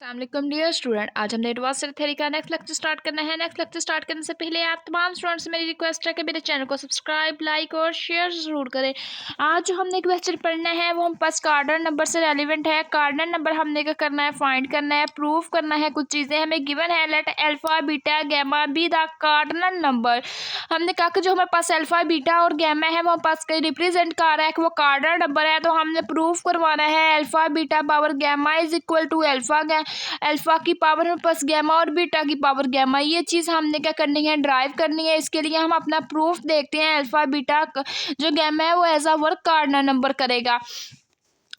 अस्सलाम dear student, आज हमने एडवांस थ्योरी का नेक्स्ट लेक्चर स्टार्ट करना है। नेक्स्ट लेक्चर स्टार्ट करने से पहले आप तमाम स्टूडेंट्स से मेरी रिक्वेस्ट है कि मेरे चैनल को सब्सक्राइब, लाइक और शेयर जरूर करें। आज जो हमने क्वेश्चन पढ़ना है वो हम पास कार्डिनल नंबर से रेलिवेंट है। कार्डिनल नंबर हमने क्या करना है, फाइंड करना है, प्रूफ करना है। कुछ चीज़ें हमें गिवन है, let alpha beta gamma be the cardinal number. हमने कहा कि जो हमारे पास अल्फा बीटा और गैमा है वो हमारे पास रिप्रेजेंट कर रहा है कि वो कार्डिनल नंबर है। तो हमने प्रूफ करवाना है alpha beta power gamma is equal to alpha की पावर में प्लस गैमा और बीटा की पावर गैमा। ये चीज़ हमने क्या करनी है, ड्राइव करनी है। इसके लिए हम अपना प्रूफ देखते हैं। अल्फा बीटा जो गैमा है वो as a work cardinal number करेगा।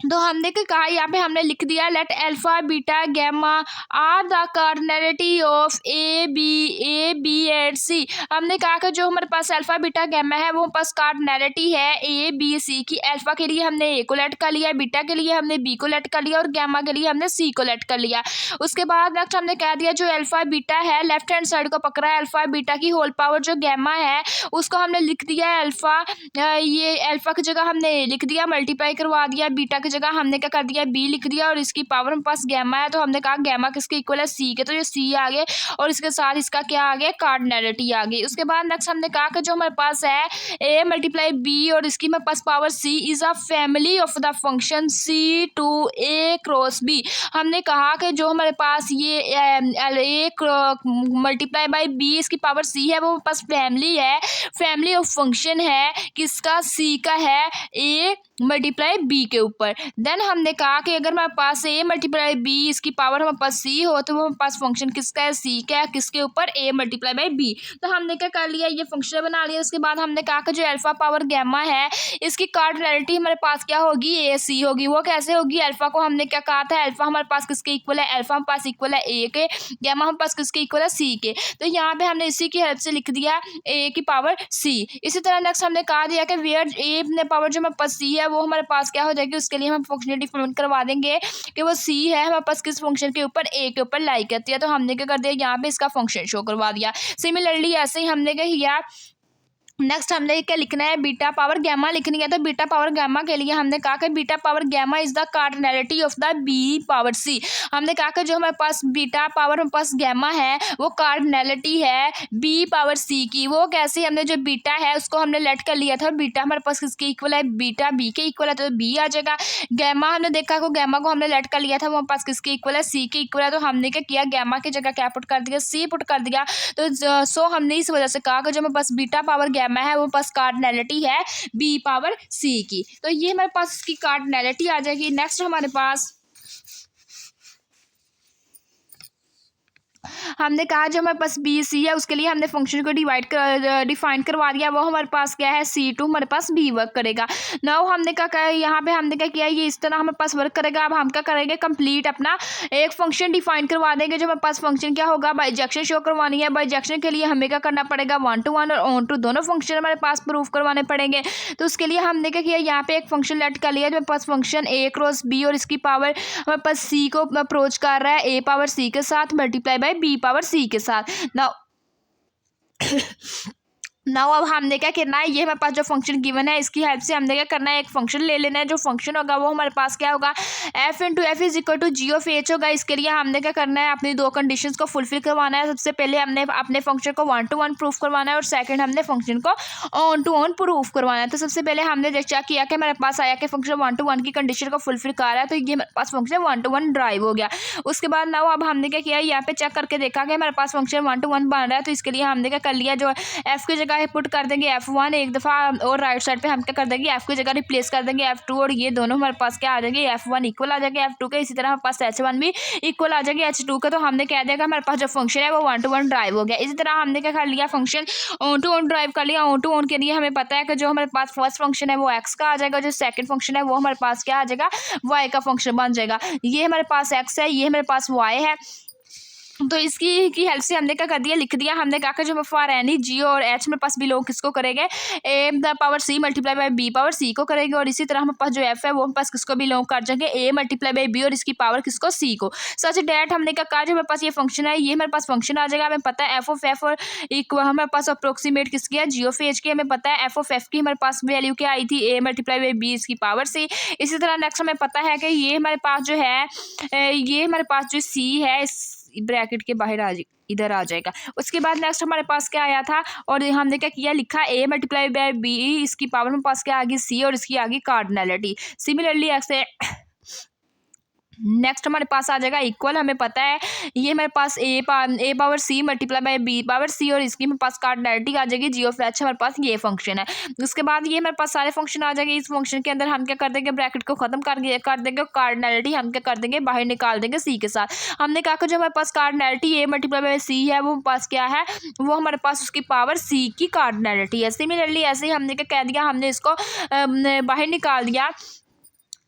तो हमने क्या कहा, यहाँ पे हमने लिख दिया let alpha beta gamma are the cardinality of A B and C. हमने कहा कि जो हमारे पास अल्फा बीटा गैमा है वो पास कार्डिनलिटी है ए बी सी की। अल्फा के लिए हमने ए को लेट कर लिया, बीटा के लिए हमने बी को लेट कर लिया और गैमा के लिए हमने सी को लेट कर लिया। उसके बाद नेक्स्ट हमने कह दिया जो अल्फा बीटा है लेफ्ट हैंड साइड को पकड़ा है, अल्फा बीटा की होल पावर जो गैमा है उसको हमने लिख दिया अल्फा। ये अल्फा की जगह हमने ए लिख दिया, मल्टीप्लाई करवा दिया। बीटा जगह हमने क्या कर दिया, बी लिख दिया और इसकी पावर में पास गैमा है तो हमने कहा गैमा किसके इक्वल है, सी के। तो ये सी आ गए और इसके साथ इसका क्या आ गया, कार्डिनलिटी आ गई। उसके बाद नेक्स्ट हमने कहा कि जो हमारे पास है ए मल्टीप्लाई बी और इसकी हमारे पास power C is a family of the function C to A cross B. हमने कहा कि जो हमारे पास ये ए मल्टीप्लाई बाई बी इसकी पावर सी है वो पास फैमिली है, फैमिली ऑफ फंक्शन है किसका, सी का है, ए मल्टीप्लाई बी के ऊपर। देन हमने कहा कि अगर हमारे पास ए मल्टीप्लाई बी इसकी पावर हमारे पास सी हो तो वो हमारे पास फंक्शन किसका है, सी का है, किसके ऊपर, ए मल्टीप्लाई बाई बी। तो हमने क्या कर लिया, ये फंक्शन बना लिया। उसके बाद हमने कहा कि जो अल्फा पावर गैमा है इसकी कार्डिनलिटी हमारे पास क्या होगी, ए सी होगी। वो कैसे होगी, अल्फा को हमने क्या कहा था, अल्फा हमारे पास किसके इक्वल है, अल्फा हमारे पास इक्वल है ए के, गैमा हमारे पास किसके इक्वल है, सी के। तो यहाँ पे हमने इसी की हेल्प से लिख दिया ए की पावर सी। इसी तरह नेक्स्ट हमने कहा दिया कि वेयर ए ने पावर जो हमारे पास सी है वो हमारे पास क्या हो जाएगी, उसके लिए हम फंक्शन डिफाइन करवा देंगे कि वो सी है हमारे पास किस फंक्शन के ऊपर, ए के ऊपर लाई करती है। तो हमने क्या कर दिया, यहाँ पे इसका फंक्शन शो करवा दिया। सिमिलरली ऐसे ही हमने क्या किया, नेक्स्ट हमने क्या लिखना है, बीटा पावर गैमा लिखनी है। तो बीटा पावर गैमा के लिए हमने कहा कि beta power gamma is the cardinality of the B power C. हमने कहा कि जो हमारे पास बीटा पावर हमारे पास गैमा है वो कार्डिनलिटी है बी पावर सी की। वो कैसे, हमने जो बीटा है उसको हमने लेट कर लिया था, बीटा हमारे पास किसके इक्वल है, बीटा बी के इक्वल है तो बी आ जाएगा। गैमा हमने देखा को गैमा को हमने लेट कर लिया था वो हमारे पास किसके इक्वल है, सी के इक्वल है। तो हमने क्या किया, गैमा की जगह क्या पुट कर दिया, सी पुट कर दिया। तो सो हमने इस वजह से कहा कि जो हमारे पास बीटा पावर गैमा है वो पास कार्डिनलिटी है बी पावर सी की। तो ये हमारे पास इसकी कार्डिनलिटी आ जाएगी। नेक्स्ट हमारे पास हमने कहा जो हमारे पास बी सी है उसके लिए हमने फंक्शन को डिफाइन करवा दिया। वो हमारे पास क्या है, सी टू हमारे पास बी वर्क करेगा। नाउ हमने क्या यहाँ पे हमने क्या किया, ये इस तरह हमारे पास वर्क करेगा। अब हम क्या करेंगे, कंप्लीट अपना एक फंक्शन डिफाइन करवा देंगे। जो हमारे पास फंक्शन क्या होगा, बाइजेक्शन शो करवानी है। बाइजेक्शन के लिए हमें क्या करना पड़ेगा, 1 to 1 और ऑन टू दोनों फंक्शन हमारे पास प्रूफ करवाने पड़ेंगे। तो उसके लिए हमने क्या किया, यहाँ पे एक फंक्शन लेट कर लिया जो हमारे पास फंक्शन ए क्रॉस बी और इसकी पावर हमारे पास सी को अप्रोच कर रहा है ए पावर सी के साथ मल्टीप्लाई बाई बी पावर सी के साथ। नाउ अब हमने क्या करना है, ये हमारे पास जो फंक्शन गिवन है इसकी हेल्प से हमने क्या करना है, एक फंक्शन ले लेना है। जो फंक्शन होगा वो हमारे पास क्या होगा, F into F is equal to G of H होगा। इसके लिए हमने क्या करना है, अपनी दो कंडीशंस को फुलफिल करवाना है। सबसे पहले हमने अपने फंक्शन को 1 to 1 प्रूफ करवाना है और सेकंड हमने फंक्शन को ऑन टू ऑन प्रूफ करवाना है। तो सबसे पहले हमने चेक किया कि हमारे पास आया कि फंक्शन 1 to 1 की कंडीशन को फुलफिल कर रहा है, तो ये हमारे पास फंक्शन 1 to 1 ड्राइव हो गया। उसके बाद नाउ अब हमने क्या किया, यहाँ पे चेक करके देखा कि हमारे पास फंक्शन 1 to 1 बन रहा है। तो इसके लिए हमने क्या कर लिया, जो एफ की जगह पुट कर देंगे F1 एक दफ़ा और राइट साइड पे हम क्या कर देंगे, F की जगह रिप्लेस कर देंगे F2 और ये दोनों हमारे पास क्या आ जाएंगे, F1 इक्वल आ जाएंगे F2 के। इसी तरह हमारे पास H1 भी इक्वल आ जाएंगे H2 के। तो हमने कह दिया कि हमारे पास जो फंक्शन है वो 1 to 1 ड्राइव हो गया। इसी तरह हमने क्या कर लिया, function on to on drive कर लिया। ऑन टू ऑन के लिए हमें पता है कि जो हमारे पास फर्स्ट फंक्शन है वो x का आ जाएगा, जो सेकंड फंक्शन है वो हमारे पास क्या आ जाएगा, y का फंक्शन बन जाएगा। ये हमारे पास x है, ये हमारे पास y है। तो इसकी की हेल्प से हमने क्या कर दिया, लिख दिया हमने क्या, जो फॉर एनी जी और एच में पास बिलोंग किसको करेंगे, A the power C multiply by B power C को करेंगे। और इसी तरह हमारे पास जो एफ है वो हम पास किसको बिलोंग कर जाएंगे, ए मल्टीप्लाई बाय बी और इसकी पावर किसको, सी को। सच डैट हमने क्या कहा, जो हमारे पास ये फंक्शन है ये हमारे पास फंक्शन आ जाएगा। हमें पता है एफ ऑफ एफ और इक्वल हमारे पास अप्रोक्सीमेट किसकी है, जी ऑफ एच की। हमें पता है एफ ऑफ एफ की हमारे पास वैल्यू क्या आई थी, ए मल्टीप्लाई बाय बी इसकी पावर सी। इसी तरह नेक्स्ट हमें पता है कि ये हमारे पास जो है ये हमारे पास जो सी है इस ब्रैकेट के बाहर इधर आ जाएगा। उसके बाद नेक्स्ट हमारे पास क्या आया था, और हमने क्या किया, लिखा ए मल्टीप्लाई बाय बी इसकी पावर में पास क्या आ गई, सी और इसकी आ गई कार्डिनलिटी। सिमिलरली ऐसे नेक्स्ट हमारे पास आ जाएगा इक्वल। हमें पता है ये हमारे पास A power C multiply by B power C और इसकी हमारे पास कार्डिनलिटी आ जाएगी, जी ऑफ एच हमारे पास ये फंक्शन है। उसके बाद ये हमारे पास सारे फंक्शन आ जाएंगे। इस फंक्शन के अंदर हम क्या कर देंगे, ब्रैकेट को खत्म कर देंगे, कार्डिनलिटी हम क्या कर देंगे, बाहर निकाल देंगे सी के साथ। हमने कहा कि जो हमारे पास कार्डिनलिटी ए मल्टीप्लाई बाय सी है वो पास क्या है, वो हमारे पास उसकी पावर सी की कार्डिनलिटी है। सिमिलरली ऐसे ही हमने क्या कह दिया, हमने इसको बाहर निकाल दिया।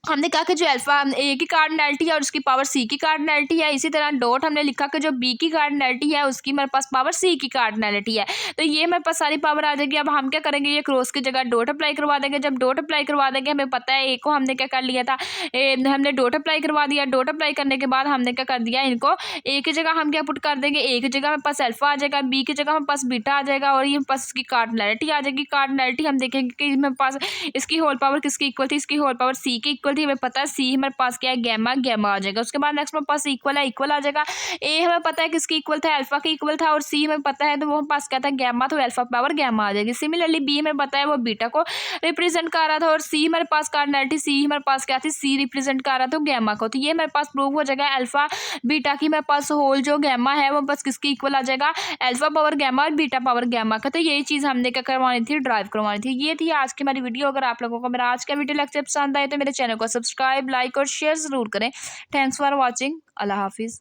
हमने कहा कि जो अल्फा ए की कार्डिनलिटी है और उसकी पावर सी की कार्डिनलिटी है। इसी तरह डॉट हमने लिखा कि जो बी की कार्डिनलिटी है उसकी हमारे पास पावर सी की कार्डिनलिटी है। तो ये हमारे पास सारी पावर आ जाएगी। अब हम क्या करेंगे, ये क्रॉस की जगह डॉट अप्लाई करवा देंगे। जब डॉट अप्लाई करवा देंगे, हमें पता है ए को हमने क्या कर लिया था, हमने डॉट अप्लाई करवा दिया। डॉट अप्लाई करने के बाद हमने क्या कर दिया, इनको ए की जगह हम क्या पुट कर देंगे, ए की जगह हमारे पास अल्फा आ जाएगा, बी की जगह हमारे पास बीटा आ जाएगा और ये हमारे पास इसकी कार्डिनलिटी आ जाएगी। कार्डिनलिटी हम देखेंगे कि हमारे पास इसकी होल पावर किसकी इक्वल थी, इसकी होल पावर सी की इक्वल थी। हमें पता है सी हमारे पास क्या है, गैमा आ जाएगा। उसके बाद नेक्स्ट हमारे पास इक्वल है, इक्वल आ जाएगा। ए हमें पता है किसकी इक्वल था, अल्फा की इक्वल था और सी हमें पता है तो वो हमारे पास क्या था, गैमा, तो अल्फा पावर गैमा आ जाएगी। सिमिलरली बी हमें पता है वो बीटा को रिप्रेजेंट कर रहा था और सी हमारे पास कार्डिनलिटी सी हमारे पास क्या थी, सी रिप्रेजेंट कर रहा था गैमा को। तो ये हमारे पास प्रूव हो जाएगा अल्फा बीटा की हमारे पास होल जो गैमा है वो बस किसकी इक्वल आ जाएगा, अल्फा पावर गैमा और बीटा पावर गैमा का। तो यही चीज़ हमने क्या करवानी थी, ड्राइव करवानी थी। ये थी आज की हमारी वीडियो। अगर आप लोगों को मेरा आज का वीडियो लेक्चर पसंद आए तो मेरे चैनल को सब्सक्राइब, लाइक और शेयर ज़रूर करें। Thanks for watching. अल्लाह हाफिज़।